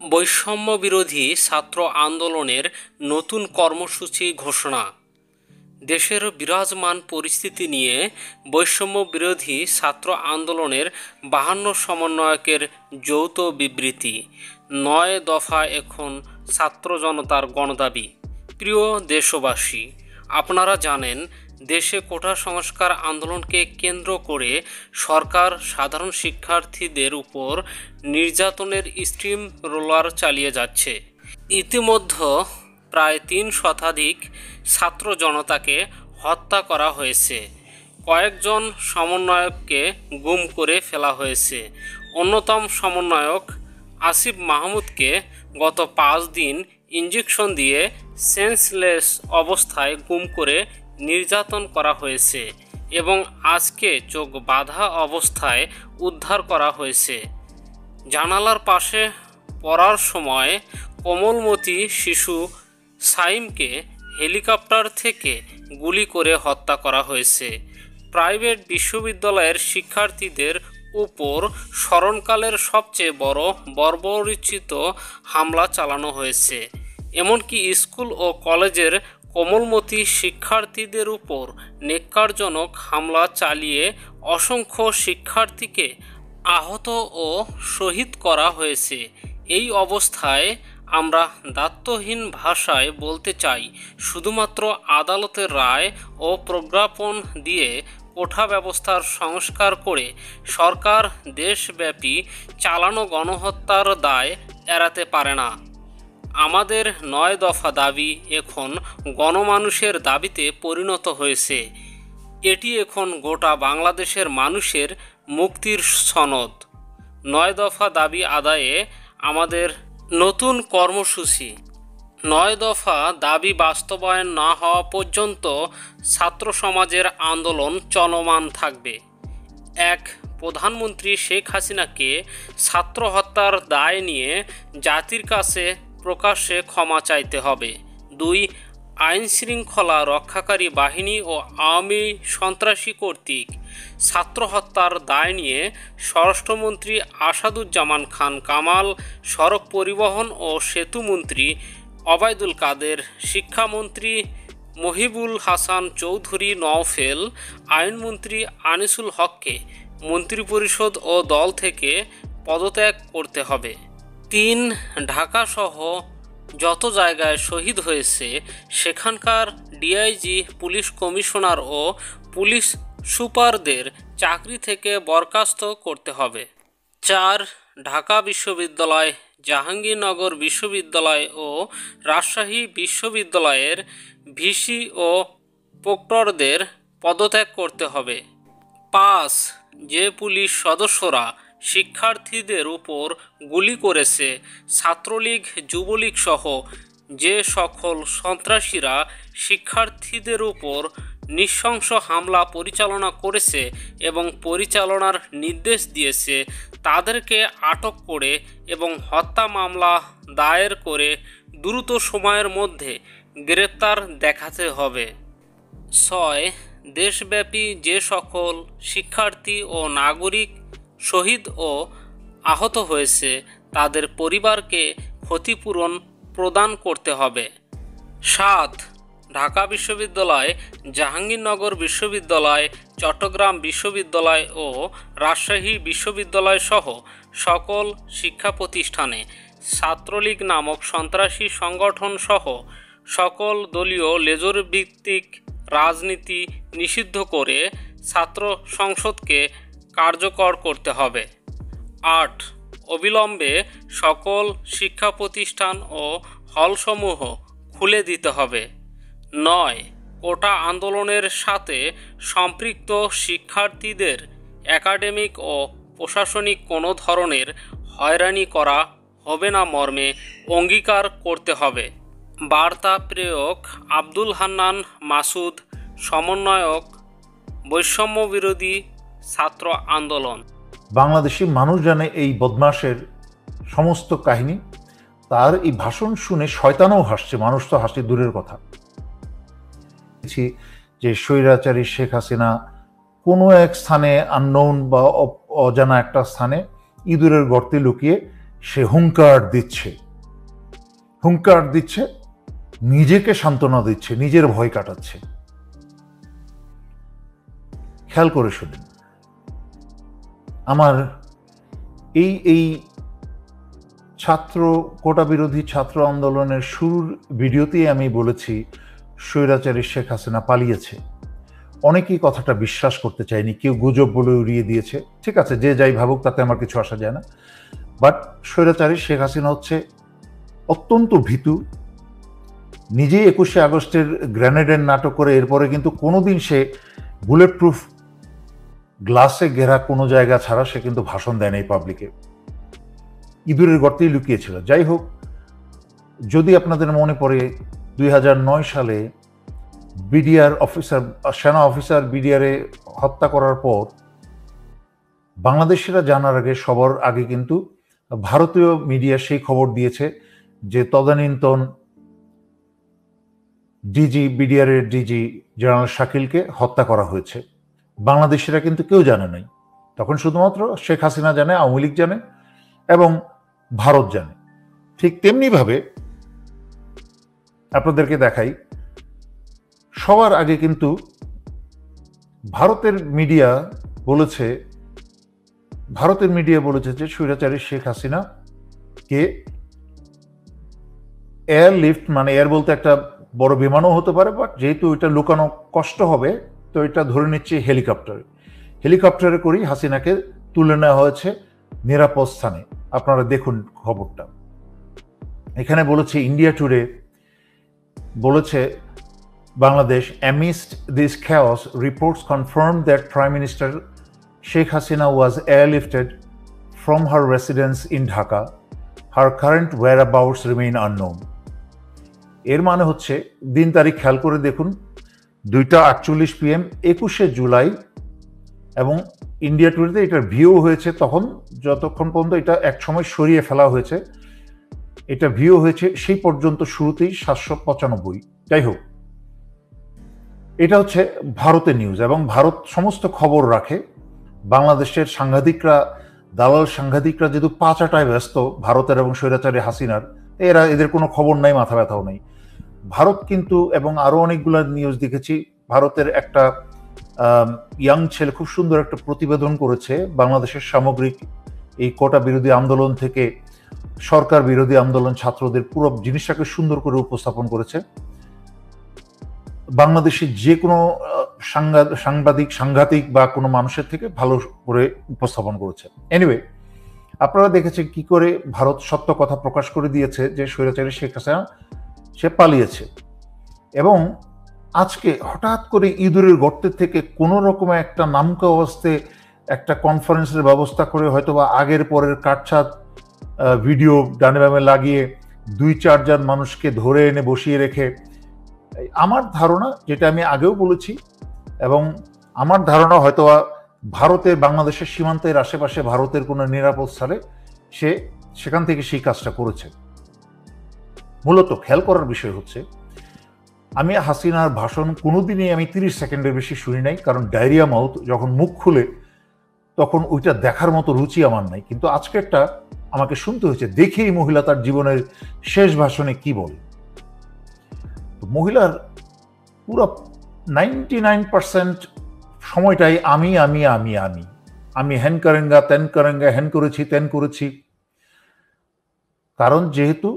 বৈষম্য বিরোধী ছাত্র আন্দোলনের নতুন কর্মসূচি ঘোষণা। দেশের বিরাজমান পরিস্থিতি নিয়ে বৈষম্য বিরোধী ছাত্র আন্দোলনের 52 সমন্বয়কের যৌথ বিবৃতি। 9 দফা এখন ছাত্র জনতার গণদাবি। প্রিয় দেশবাসী, আপনারা জানেন দেশে কোটা সংস্কার আন্দোলনকে কেন্দ্র করে সরকার সাধারণ শিক্ষার্থীদের উপর নির্যাতনের স্টিম রোলার চালিয়ে যাচ্ছে। ইতিমধ্যে প্রায় 3 শতাধিক ছাত্র জনতাকে হত্যা করা হয়েছে, কয়েকজন সমন্বয়ককে গুম করে ফেলা হয়েছে। অন্যতম সমন্বয়ক আসিফ মাহমুদকে গত 5 দিন ইঞ্জেকশন দিয়ে সেন্সলেস অবস্থায় গুম করে নির্যাতন করা হয়েছে এবং আজকে চোখ বাঁধা অবস্থায় উদ্ধার করা হয়েছে। জানালার পাশে পড়ার সময় কোমলমতি শিশু সাইমকে হেলিকপ্টার থেকে গুলি করে হত্যা করা হয়েছে। প্রাইভেট বিশ্ববিদ্যালয়ের শিক্ষার্থীদের উপর স্মরণকালের সবচেয়ে বড় বর্বরোচিত হামলা চালানো হয়েছে। এমনকি স্কুল ও কলেজের কোমলমতি শিক্ষার্থীদের উপর ন্যক্কারজনক হামলা চালিয়ে অসংখ্য শিক্ষার্থীকে আহত ও শহীদ করা হয়েছে। এই অবস্থায় আমরা দায়িত্বহীন ভাষায় বলতে চাই, শুধুমাত্র আদালতের রায় ও প্রজ্ঞাপন দিয়ে কোটা ব্যবস্থার সংস্কার করে সরকার দেশব্যাপী চালানো গণহত্যার দায় এড়াতে পারে না। আমাদের 9 দফা দাবি এখন গণমানুষের দাবিতে পরিণত হয়েছে। এটি এখন গোটা বাংলাদেশের মানুষের মুক্তির সনদ। 9 দফা দাবি আদায়ে আমাদের নতুন কর্মসূচি। 9 দফা দাবি বাস্তবায়ন না হওয়া পর্যন্ত ছাত্র সমাজের আন্দোলন চলমান থাকবে। 1. প্রধানমন্ত্রী শেখ হাসিনাকে ছাত্র হত্যার দায় নিয়ে জাতির কাছে প্রকাশ্যে ক্ষমা চাইতে হবে। 2. আইনশৃঙ্খলা রক্ষাকারী বাহিনী ও আওয়ামী সন্ত্রাসী কর্তৃক ছাত্র হত্যার দায় নিয়ে স্বরাষ্ট্রমন্ত্রী আসাদুজ্জামান খান কামাল, সড়ক পরিবহন ও সেতুমন্ত্রী ওবায়দুল কাদের, শিক্ষামন্ত্রী মহিবুল হাসান চৌধুরী নওফেল, আইনমন্ত্রী আনিসুল হককে মন্ত্রিপরিষদ ও দল থেকে পদত্যাগ করতে হবে। 3. ঢাকাসহ যত জায়গায় শহীদ হয়েছে সেখানকার ডিআইজি, পুলিশ কমিশনার ও পুলিশ সুপারদের চাকরি থেকে বরখাস্ত করতে হবে। 4. ঢাকা বিশ্ববিদ্যালয়, জাহাঙ্গীরনগর বিশ্ববিদ্যালয় ও রাজশাহী বিশ্ববিদ্যালয়ের ভিসি ও প্রক্টরদের পদত্যাগ করতে হবে। 5. যে পুলিশ সদস্যরা শিক্ষার্থীদের উপর গুলি করেছে, ছাত্রলীগ, যুবলীগ সহ যে সকল সন্ত্রাসীরা শিক্ষার্থীদের উপর নৃশংস হামলা পরিচালনা করেছে এবং পরিচালনার নির্দেশ দিয়েছে, তাদেরকে আটক করে এবং হত্যা মামলা দায়ের করে দ্রুত সময়ের মধ্যে গ্রেপ্তার দেখাতে হবে। 6. দেশব্যাপী যে সকল শিক্ষার্থী ও নাগরিক শহীদ ও আহত হয়েছে তাদের পরিবারকে ক্ষতিপূরণ প্রদান করতে হবে। 7. ঢাকা বিশ্ববিদ্যালয়, জাহাঙ্গীরনগর বিশ্ববিদ্যালয়, চট্টগ্রাম বিশ্ববিদ্যালয় ও রাজশাহী বিশ্ববিদ্যালয় সহ সকল শিক্ষা প্রতিষ্ঠানে ছাত্রলীগ নামক সন্ত্রাসী সংগঠন সহ সকল দলীয় লেজরভিত্তিক রাজনীতি নিষিদ্ধ করে ছাত্র সংসদকে কার্যকর করতে হবে। 8. অবিলম্বে সকল শিক্ষা প্রতিষ্ঠান ও হলসমূহ খুলে দিতে হবে। 9. কোটা আন্দোলনের সাথে সম্পৃক্ত শিক্ষার্থীদের একাডেমিক ও প্রশাসনিক কোনো ধরনের হয়রানি করা হবে না মর্মে অঙ্গীকার করতে হবে। বার্তা প্রেরক আব্দুল হান্নান মাসুদ, সমন্বয়ক, বৈষম্য বিরোধী ছাত্র আন্দোলন। বাংলাদেশি মানুষ জানে এই বদমাশের সমস্ত কাহিনী। তার এই ভাষণ শুনে শয়তানও হাসছে, মানুষ তো হাসছে দূরের কথা। যে স্বৈরাচারী শেখ হাসিনা কোনো এক স্থানে আননোন বা অজানা একটা স্থানে ইঁদুরের গর্তে লুকিয়ে সে হুঙ্কার দিচ্ছে, নিজেকে সান্ত্বনা দিচ্ছে, নিজের ভয় কাটাচ্ছে। খেয়াল করে শুনুন, আমার এই কোটা বিরোধী ছাত্র আন্দোলনের শুরুর ভিডিওতেই আমি বলেছি স্বৈরাচারী শেখ হাসিনা পালিয়েছে। অনেকেই কথাটা বিশ্বাস করতে চায়নি, কেউ গুজব বলে উড়িয়ে দিয়েছে। ঠিক আছে, যে যাই ভাবুক, তাতে আমার কিছু আসা যায় না। বাট স্বৈরাচারী শেখ হাসিনা হচ্ছে অত্যন্ত ভীতু, নিজেই 21শে আগস্টের গ্রেনেডের নাটক করে এরপরে কিন্তু কোনোদিন সে বুলেট প্রুফ গ্লাসে ঘেরা কোনো জায়গা ছাড়া সে কিন্তু ভাষণ দেয় নাই পাবলিকে, ইঁদুরের গর্তেই লুকিয়েছিল। যাই হোক, যদি আপনাদের মনে পড়ে 2009 সালে সেনা অফিসার বিডিআরে হত্যা করার পর বাংলাদেশিরা জানার আগে, সবার আগে কিন্তু ভারতীয় মিডিয়া সেই খবর দিয়েছে যে তদানীন্তন বিডিআরের ডিজি জেনারেল শাকিলকে হত্যা করা হয়েছে। বাংলাদেশিরা কিন্তু কেউ জানে নাই। তখন শুধুমাত্র শেখ হাসিনা জানে, আওয়ামী লীগ জানে এবং ভারত জানে। ঠিক তেমনিভাবে আপনাদেরকে দেখাই, সবার আগে কিন্তু ভারতের মিডিয়া বলেছে যে স্বৈরাচারী শেখ হাসিনা কে এয়ারলিফট, মানে এয়ার বলতে একটা বড় বিমানও হতে পারে, বাট যেহেতু এটা লুকানো কষ্ট হবে, তো এটা ধরে নিচ্ছে হেলিকপ্টারে করেই হাসিনাকে তুলে নেওয়া হয়েছে নিরাপদ স্থানে। আপনারা দেখুন খবরটা। এখানে বলেছে ইন্ডিয়া টুডে বলেছে, Bangladesh, amidst this chaos, reports confirmed that Prime Minister Sheikh Hasina was airlifted from her residence in Dhaka. Her current whereabouts remain unknown. এর মানে হচ্ছে, দিন তারিখ খেয়াল করে দেখুন, 2:48 PM 21শে জুলাই, এবং ইন্ডিয়া টুডেতে এটার ভিউ হয়েছে তখন, যতক্ষণ পর্যন্ত এটা এক সময় সরিয়ে ফেলা হয়েছে, এটা ভিউ হয়েছে সেই পর্যন্ত শুরুতেই 795। যাই হোক, এটা হচ্ছে ভারতের নিউজ, এবং ভারত সমস্ত খবর রাখে। বাংলাদেশের দালাল সাংঘাতিকরা যেহেতু পাচাটায় ব্যস্ত ভারতের এবং স্বৈরাচারী হাসিনার, এদের কোনো খবর নাই, মাথা ব্যথাও নেই। ভারত কিন্তু, এবং আরো অনেকগুলো নিউজ দেখেছি, ভারতের একটা ইয়াং ছেলে খুব সুন্দর একটা প্রতিবেদন করেছে বাংলাদেশের সামগ্রিক এই কোটা বিরোধী আন্দোলন থেকে সরকার বিরোধী আন্দোলন, ছাত্রদের পুরো জিনিসটাকে সুন্দর করে উপস্থাপন করেছে। বাংলাদেশের যে কোনো সাংঘাতিক বা কোনো মানুষের থেকে ভালো করে উপস্থাপন করেছে। এনিওয়ে, আপনারা দেখেছেন কি করে ভারত সত্য কথা প্রকাশ করে দিয়েছে যে স্বৈরাচারী শেখ হাসিনা সে পালিয়েছে, এবং আজকে হঠাৎ করে ইঁদুরের গর্তের থেকে কোনো রকমে একটা নামকা অবস্থায় একটা কনফারেন্সের ব্যবস্থা করে, হয়তো বা আগের পরের কাটছাট ভিডিও ডানে বামে লাগিয়ে 2-4 জন মানুষকে ধরে এনে বসিয়ে রেখে, আমার ধারণা, যেটা আমি আগেও বলেছি, এবং আমার ধারণা হয়তো ভারতের বাংলাদেশের সীমান্তের আশেপাশে ভারতের কোনো নিরাপদ স্থানে সেখান থেকে সেই কাজটা করেছে। মূলত খেয়াল করার বিষয় হচ্ছে, আমি হাসিনার ভাষণ কোনোদিনই আমি 30 সেকেন্ডের বেশি শুনি নাই, কারণ ডায়রিয়া মাউথ যখন মুখ খুলে তখন ওইটা দেখার মতো রুচি আমার নাই। কিন্তু আজকেরটা আমাকে শুনতে হয়েছে, দেখি এই মহিলা তার জীবনের শেষ ভাষণে কি বলে। মহিলার পুরো 99% সময়টাই আমি আমি আমি আমি আমি হ্যান করেঙ্গা, তেন করেঙ্গা, হ্যান করেছি, তেন করেছি। কারণ যেহেতু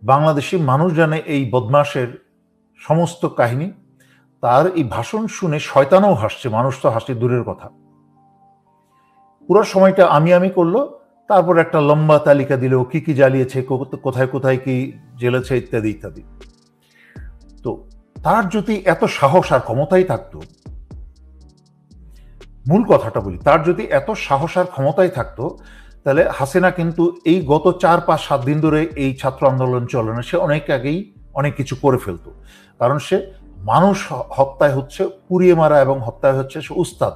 বাংলাদেশি মানুষ জানে এই বদমাশের সমস্ত কাহিনী, তার এই ভাষণ শুনে শয়তানও হাসছে, মানুষ তো হাসছে দূরের কথা। পুরো সময়টা আমি আমি করলো, তারপর একটা লম্বা তালিকা দিল কি কি জ্বালিয়েছে, কোথায় কোথায় কি জেলেছে, ইত্যাদি ইত্যাদি। তো তার যদি এত সাহস আর ক্ষমতাই থাকতো, মূল কথাটা বলি, তার যদি এত সাহস আর ক্ষমতাই থাকতো, তাহলে হাসিনা কিন্তু এই গত 4-5-7 দিন ধরে এই ছাত্র আন্দোলন চলে না, সে অনেক আগেই অনেক কিছু করে ফেলতো। কারণ সে মানুষ হত্যায় হচ্ছে, পুড়িয়ে মারা এবং হত্যায় হচ্ছে সে উস্তাদ।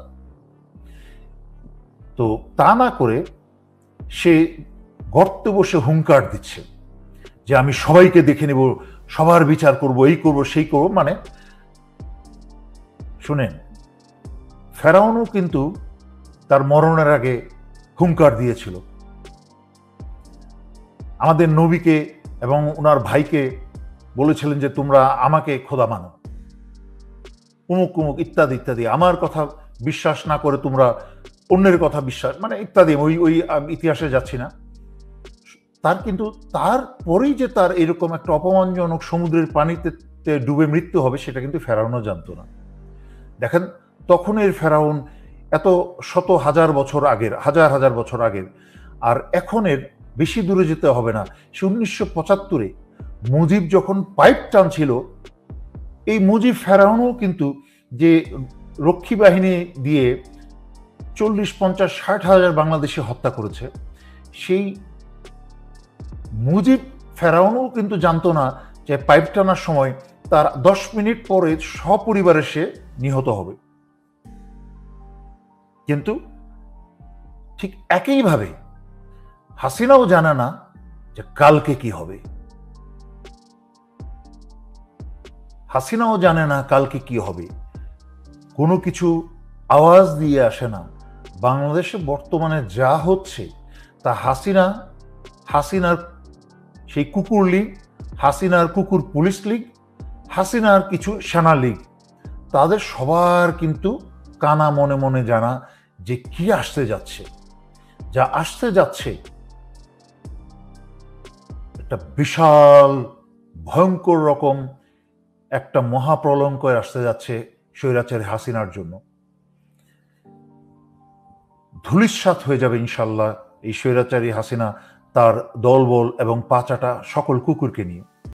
তো তা না করে সে গর্তে বসে হুঙ্কার দিচ্ছে যে আমি সবাইকে দেখে নেব, সবার বিচার করব, এই করব, সেই করব। মানে শুনেন, ফেরাউনও কিন্তু তার মরণের আগে হুঙ্কার দিয়েছিল, আমাদের নবীকে এবং ওনার ভাইকে বলেছিলেন যে তোমরা আমাকে খোদা মানো, উমুক কুমুক ইত্যাদি ইত্যাদি, আমার কথা বিশ্বাস না করে তোমরা অন্যের কথা বিশ্বাস, মানে ইত্যাদি, ওই ওই ইতিহাসে যাচ্ছি না। তার কিন্তু তারপরেই যে তার এরকম একটা অপমানজনক সমুদ্রের পানিতে ডুবে মৃত্যু হবে সেটা কিন্তু ফেরাউনও জানতো না। দেখেন তখনের ফেরাউন এত শত হাজার বছর আগের, হাজার হাজার বছর আগের, আর এখনের বেশি দূরে যেতে হবে না। সে 1975-এ মুজিব যখন পাইপ টানছিল, এই মুজিব ফেরাউনও কিন্তু যে রক্ষী বাহিনী দিয়ে 40, 50, 60 হাজার বাংলাদেশি হত্যা করেছে, সেই মুজিব ফেরাউনও কিন্তু জানতো না যে পাইপ টানার সময় তার 10 মিনিট পরে সপরিবারে সে নিহত হবে। কিন্তু ঠিক একইভাবে হাসিনাও জানে না যে কালকে কি হবে, হাসিনাও জানে না কালকে কি হবে। কোনো কিছু আওয়াজ দিয়ে আসে না। বাংলাদেশে বর্তমানে যা হচ্ছে তা হাসিনার সেই কুকুর লীগ, হাসিনার কুকুর পুলিশ লীগ, হাসিনার কিছু সেনা লীগ, তাদের সবার কিন্তু কানা মনে মনে জানা যে কি আসতে যাচ্ছে। যা আসতে যাচ্ছে একটা বিশাল ভয়ঙ্কর রকম একটা মহাপ্রলঙ্কয় আসতে যাচ্ছে স্বৈরাচারী হাসিনার জন্য। ধূলিসাৎ হয়ে যাবে ইনশাল্লাহ এই স্বৈরাচারী হাসিনা তার দলবল এবং পাচাটা সকল কুকুরকে নিয়ে।